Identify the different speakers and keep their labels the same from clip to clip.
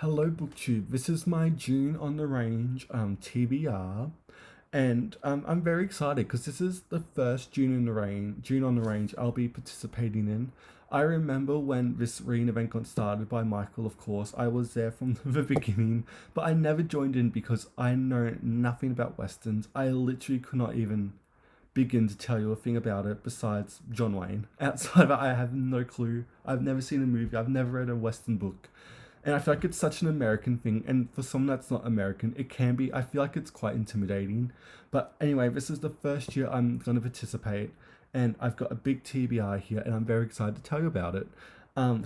Speaker 1: Hello BookTube, this is my June on the Range TBR, and I'm very excited because this is the first June on the Range I'll be participating in. I remember when this reading event got started by Michael, of course. I was there from the beginning, but I never joined in because I know nothing about Westerns. I literally could not even begin to tell you a thing about it besides John Wayne. Outside of it, I have no clue. I've never seen a movie, I've never read a Western book. And I feel like it's such an American thing, and for someone that's not American, it can be. I feel like it's quite intimidating. But anyway, this is the first year I'm going to participate, and I've got a big TBI here, and I'm very excited to tell you about it.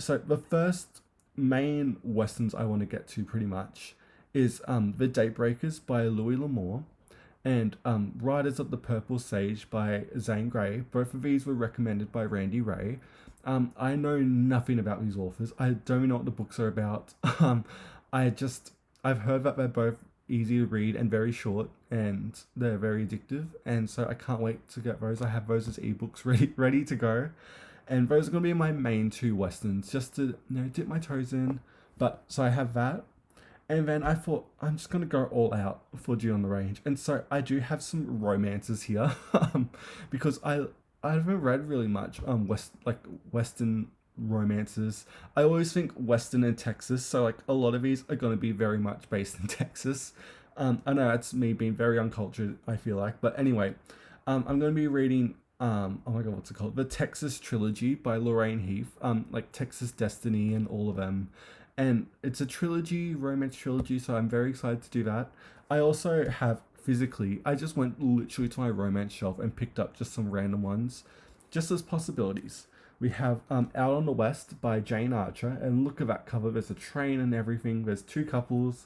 Speaker 1: So the first main westerns I want to get to pretty much is The Datebreakers by Louis L'Amour and Riders of the Purple Sage by Zane Grey. Both of these were recommended by Randy Ray. I know nothing about these authors. I don't even know what the books are about. I just I've heard that they're both easy to read and very short, and they're very addictive. And so I can't wait to get those. I have those as ebooks ready to go, and those are gonna be my main two westerns, just to dip my toes in. But so I have that, and then I thought I'm just gonna go all out for G on the Range, and so I do have some romances here, because I haven't read really much Western romances. I always think Western and Texas, so like a lot of these are gonna be very much based in Texas. I know that's me being very uncultured, I feel like, but anyway, I'm gonna be reading oh my god, what's it called? The Texas Trilogy by Lorraine Heath. Like Texas Destiny and all of them, and it's a trilogy, romance trilogy, so I'm very excited to do that. I also have physically, I just went literally to my romance shelf and picked up just some random ones, just as possibilities. We have Out on the West by Jane Archer, and look at that cover. There's a train and everything. There's two couples,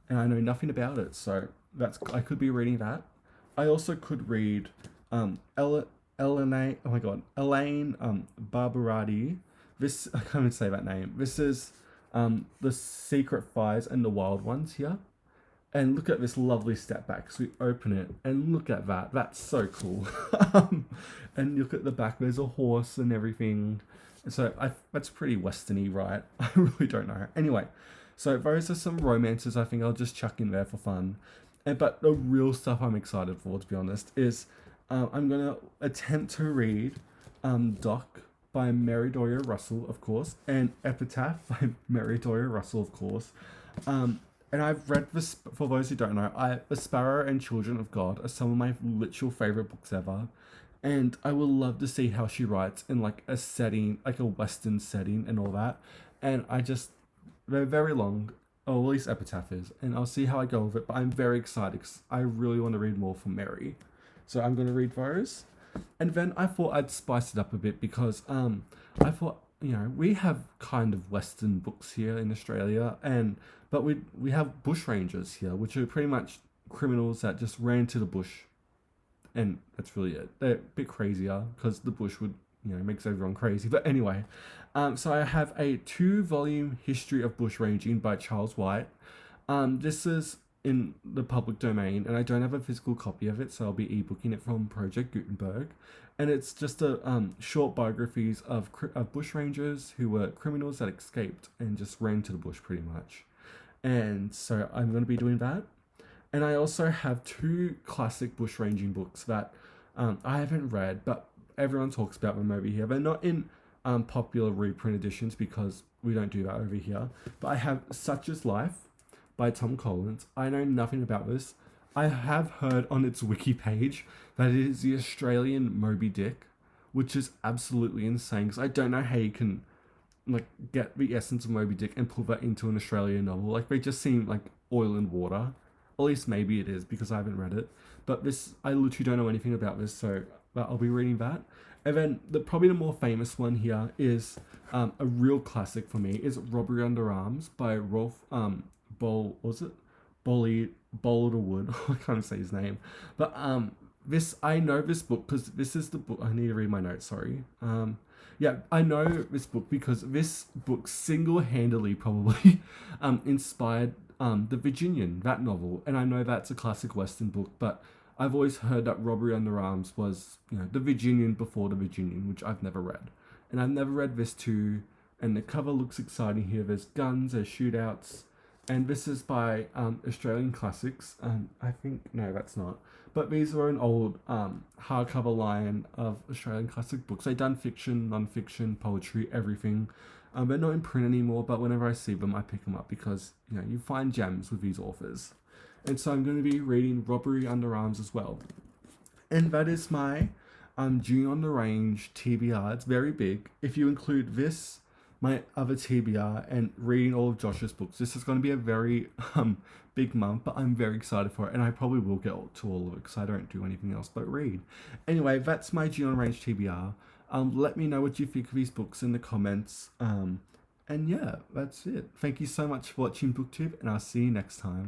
Speaker 1: and I know nothing about it, so that's I could be reading that. I also could read Elaine. Oh my god, Elaine Barbarati. This I can't even say that name. This is the Secret Fires and the Wild Ones here. And look at this lovely step back. So we open it and look at that. That's so cool. And look at the back. There's a horse and everything. So that's pretty westerny, right? I really don't know. Anyway, so those are some romances I think I'll just chuck in there for fun. But the real stuff I'm excited for, to be honest, is I'm going to attempt to read Doc by Mary Doria Russell, of course, and Epitaph by Mary Doria Russell, of course. And I've read this, for those who don't know, The Sparrow and Children of God are some of my literal favorite books ever. And I would love to see how she writes in like a setting, like a Western setting and all that. And they're very long, or at least Epitaph is, and I'll see how I go with it. But I'm very excited because I really want to read more from Mary. So I'm going to read those. And then I thought I'd spice it up a bit because I thought, we have kind of Western books here in Australia, but we have bush rangers here, which are pretty much criminals that just ran to the bush, and that's really it. They're a bit crazier because the bush would makes everyone crazy. But anyway, so I have a 2-volume history of bush ranging by Charles White. This is in the public domain, and I don't have a physical copy of it, so I'll be ebooking it from Project Gutenberg. And it's just a short biographies of bushrangers who were criminals that escaped and just ran to the bush, pretty much. And so I'm going to be doing that. And I also have 2 classic bushranging books that I haven't read, but everyone talks about them over here. They're not in popular reprint editions because we don't do that over here. But I have Such Is Life by Tom Collins. I know nothing about this. I have heard on its wiki page that it is the Australian Moby Dick, which is absolutely insane because I don't know how you can like get the essence of Moby Dick and pull that into an Australian novel. Like they just seem like oil and water. At least maybe it is because I haven't read it. But this, I literally don't know anything about this, so I'll be reading that. And then probably the more famous one here is a real classic for me is Robbery Under Arms by Rolf was it Boulderwood? I can't say his name, but this I know this book because this is the book. I need to read my notes. Sorry. Yeah, I know this book because this book single-handedly probably inspired The Virginian, that novel, and I know that's a classic Western book, but I've always heard that Robbery Under Arms was The Virginian before The Virginian, which I've never read, and I've never read this too. And the cover looks exciting here. There's guns, there's shootouts, And this is by Australian Classics. I think, no, that's not. But these were an old hardcover line of Australian classic books. They've done fiction, non-fiction, poetry, everything. They're not in print anymore, but whenever I see them, I pick them up because, you know, you find gems with these authors. And so I'm going to be reading Robbery Under Arms as well. And that is my June on the Range TBR. It's very big. If you include this, my other TBR, and reading all of Josh's books, this is going to be a very big month, but I'm very excited for it. And I probably will get to all of it because I don't do anything else but read. Anyway, that's my June on the Range TBR. Let me know what you think of these books in the comments. And yeah, that's it. Thank you so much for watching BookTube, and I'll see you next time.